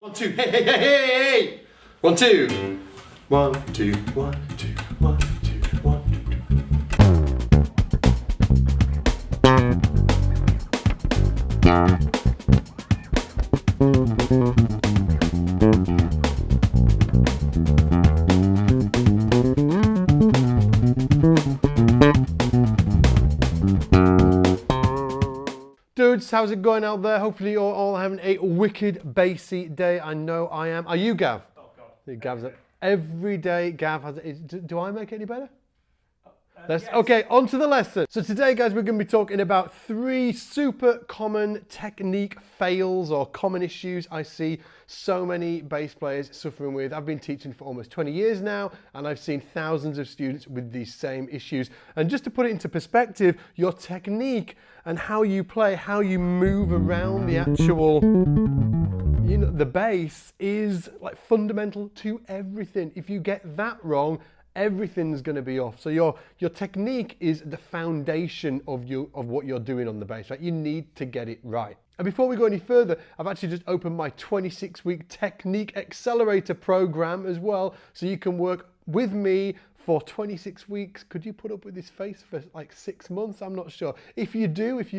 1, 2, hey, hey, hey, hey, hey! 1, 2. 1, 2, 1, 2, 1, 2, 1, 2. Dudes, how's it going out there? Hopefully you're all having a wicked bassy day. I know I am. Are you, Gav? Oh God. Gav's every day. Gav has it. Do I make it any better? Yes. Okay, on to the lesson. So today, guys, we're going to be talking about 3 super common technique fails or common issues I see so many bass players suffering with. I've been teaching for almost 20 years now, and I've seen thousands of students with these same issues. And just to put it into perspective, your technique and how you play, how you move around the actual, the bass is like fundamental to everything. If you get that wrong, everything's going to be off. So your technique is the foundation of what you're doing on the bass, right? You need to get it right. And before we go any further, I've actually just opened my 26-week Technique Accelerator program as well, so you can work with me for 26 weeks. Could you put up with this face for like 6 months? I'm not sure. If you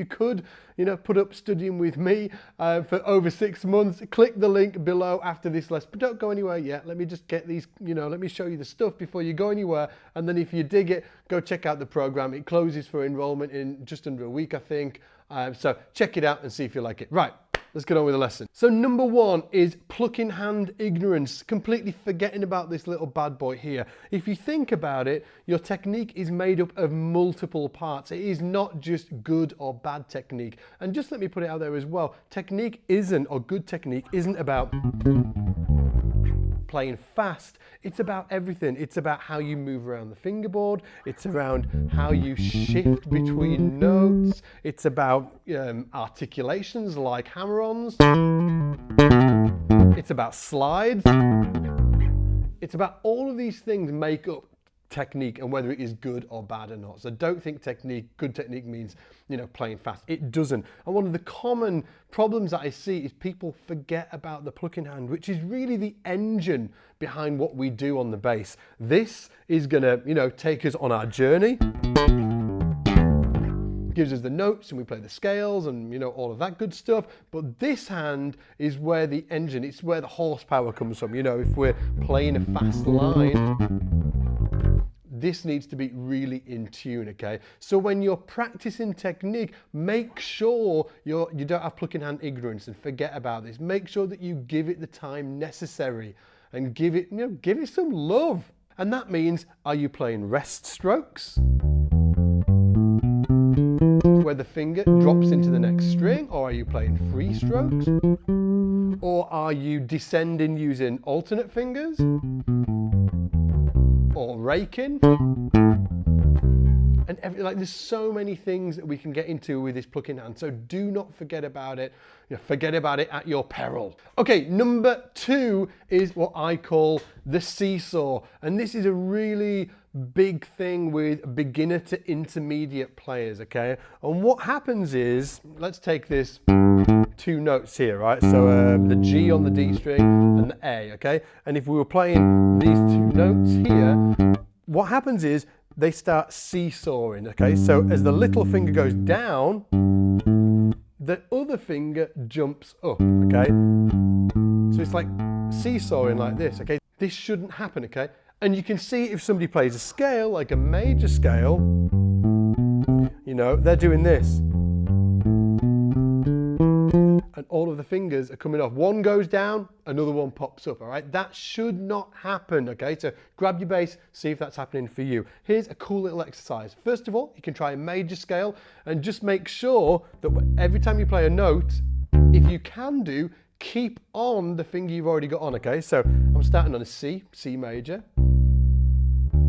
could, put up studying with me for over 6 months, click the link below after this lesson. But don't go anywhere yet. Let me just get these, let me show you the stuff before you go anywhere. And then if you dig it, go check out the program. It closes for enrollment in just under a week, I think. So check it out and see if you like it. Right. Let's get on with the lesson. So number 1 is plucking hand ignorance, completely forgetting about this little bad boy here. If you think about it, your technique is made up of multiple parts. It is not just good or bad technique. And just let me put it out there as well. Good technique isn't about playing fast. It's about everything. It's about how you move around the fingerboard. It's around how you shift between notes. It's about articulations like hammer-ons. It's about slides. It's about all of these things make up technique and whether it is good or bad or not. So don't think good technique means, playing fast. It doesn't. And one of the common problems that I see is people forget about the plucking hand, which is really the engine behind what we do on the bass. This is gonna, take us on our journey. Gives us the notes and we play the scales and all of that good stuff. But this hand is where the engine, it's where the horsepower comes from. If we're playing a fast line, this needs to be really in tune, okay? So when you're practicing technique, make sure you don't have plucking hand ignorance and forget about this. Make sure that you give it the time necessary and give it some love. And that means, are you playing rest strokes, where the finger drops into the next string, or are you playing free strokes? Or are you descending using alternate fingers? Or raking? And there's so many things that we can get into with this plucking hand. So do not forget about it. Forget about it at your peril. Okay, number 2 is what I call the seesaw. And this is a really big thing with beginner to intermediate players, okay? And what happens is, let's take this 2 notes here, right? So the G on the D string and the A, okay? And if we were playing these 2 notes here, what happens is they start seesawing, okay? So as the little finger goes down, the other finger jumps up, okay? So it's like seesawing like this, okay? This shouldn't happen, okay? And you can see if somebody plays a scale, like a major scale, they're doing this. And all of the fingers are coming off. One goes down, another one pops up, all right? That should not happen, okay? So grab your bass, see if that's happening for you. Here's a cool little exercise. First of all, you can try a major scale and just make sure that every time you play a note, if you can keep on the finger you've already got on, okay? So I'm starting on a C major.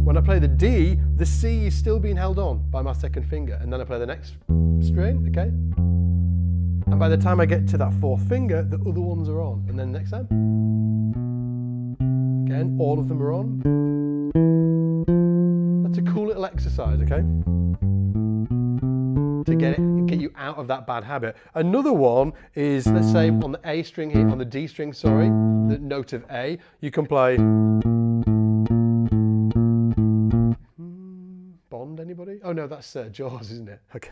When I play the D, the C is still being held on by my second finger. And then I play the next string, okay? And by the time I get to that 4th finger, the other ones are on. And then next time, again, all of them are on. That's a cool little exercise, okay? to get you out of that bad habit. Another one is, let's say on the A string here, on the D string, sorry, the note of A, you can play Bond, anybody? Oh no, that's Jaws, isn't it? Okay.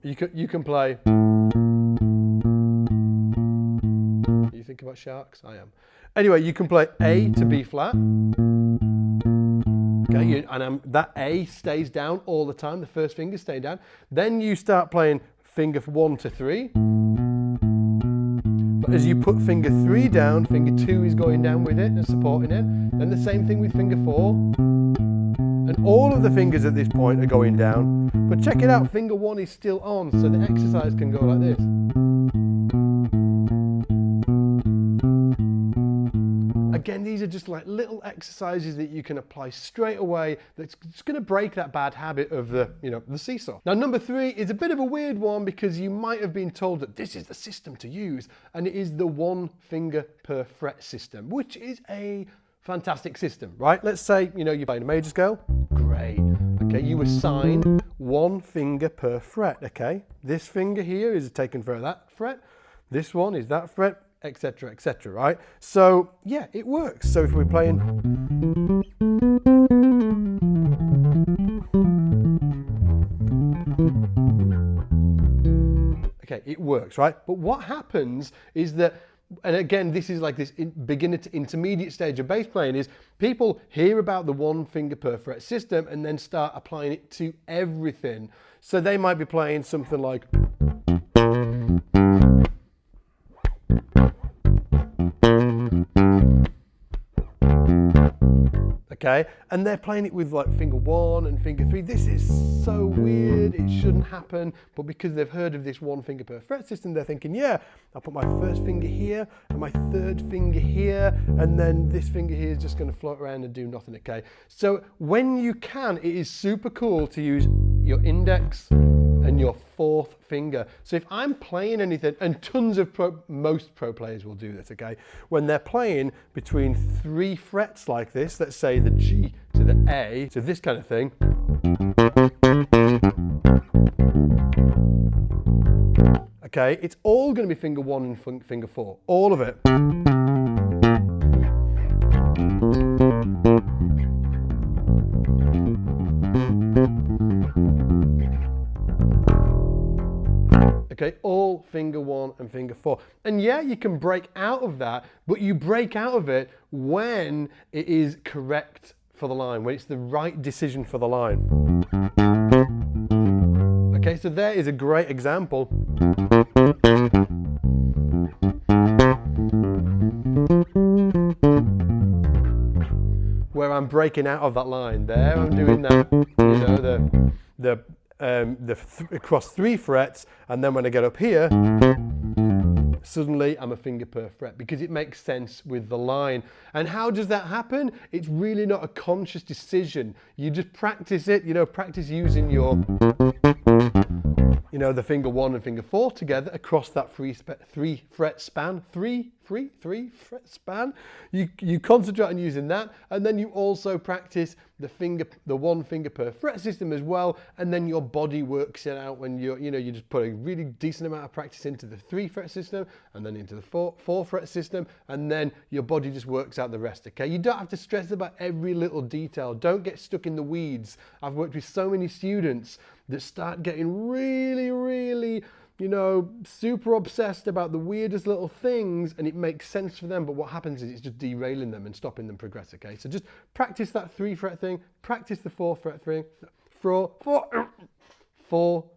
You can play. You think about sharks? I am. Anyway, you can play A to B flat. Okay, that A stays down all the time. The first finger stays down. Then you start playing finger 1 to 3. But as you put finger 3 down, finger 2 is going down with it and supporting it. Then the same thing with finger 4. And all of the fingers at this point are going down. But check it out, finger 1 is still on, so the exercise can go like this. Again, these are just like little exercises that you can apply straight away that's just going to break that bad habit of the seesaw. Now, number 3 is a bit of a weird one because you might have been told that this is the system to use, and it is the 1 finger per fret system, which is a fantastic system, right? Let's say, you're playing a major scale. Great. Okay, you assign 1 finger per fret, okay? This finger here is taken for that fret. This one is that fret, etc., etc., right? So, yeah, it works. So if we're playing... Okay, it works, right? But what happens is that, and again, this is like this beginner to intermediate stage of bass playing, is people hear about the 1 finger per fret system and then start applying it to everything. So they might be playing something like... Okay, and they're playing it with like finger 1 and finger 3. This is so weird, it shouldn't happen, but because they've heard of this 1 finger per fret system, they're thinking, yeah, I'll put my first finger here and my third finger here, and then this finger here is just going to float around and do nothing, okay? So when you can, it is super cool to use your index and your 4th finger. So if I'm playing anything, and tons of most pro players will do this, okay? When they're playing between 3 frets like this, let's say the G to the A, so this kind of thing. Okay, it's all going to be finger 1 and finger 4, all of it. Okay, all finger 1 and finger 4. And yeah, you can break out of that, but you break out of it when it is correct for the line, when it's the right decision for the line. Okay, so there is a great example. Where I'm breaking out of that line. There, I'm doing that, across 3 frets, and then when I get up here, suddenly I'm a finger per fret because it makes sense with the line. And how does that happen? It's really not a conscious decision. You just practice it, practice using your, the finger 1 and finger 4 together across that 3 fret span. 3 fret span. You concentrate on using that, and then you also practice the 1 finger per fret system as well, and then your body works it out when you just put a really decent amount of practice into the 3 fret system and then into the 4 fret system, and then your body just works out the rest, okay? You don't have to stress about every little detail. Don't get stuck in the weeds. I've worked with so many students that start getting really, really super obsessed about the weirdest little things, and it makes sense for them, but what happens is it's just derailing them and stopping them progress, okay? So just practice that 3 fret thing, practice the 4 fret thing, 4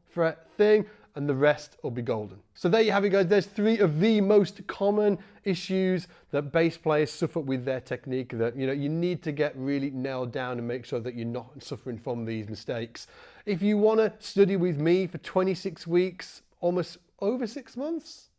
fret thing, and the rest will be golden. So there you have it, guys. There's 3 of the most common issues that bass players suffer with their technique that, you need to get really nailed down and make sure that you're not suffering from these mistakes. If you want to study with me for 26 weeks, almost over 6 months,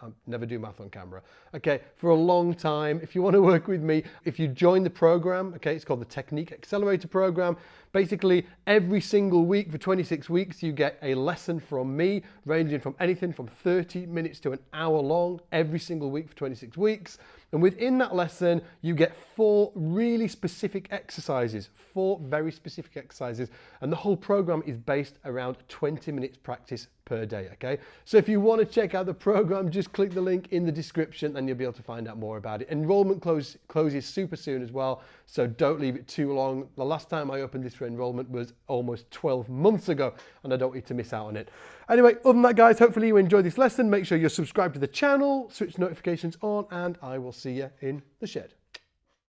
I never do math on camera. Okay, for a long time. If you want to work with me, if you join the program, okay, it's called the Technique Accelerator Program. Basically, every single week for 26 weeks, you get a lesson from me, ranging from anything from 30 minutes to an hour long, every single week for 26 weeks. And within that lesson, you get 4 really specific exercises, 4 very specific exercises. And the whole program is based around 20 minutes practice per day, okay? So if you want to check out the program, just click the link in the description and you'll be able to find out more about it. Enrollment closes super soon as well, so don't leave it too long. The last time I opened this for enrollment was almost 12 months ago, and I don't want you to miss out on it. Anyway, other than that, guys, hopefully you enjoyed this lesson. Make sure you're subscribed to the channel, switch notifications on, and I will see you in the shed.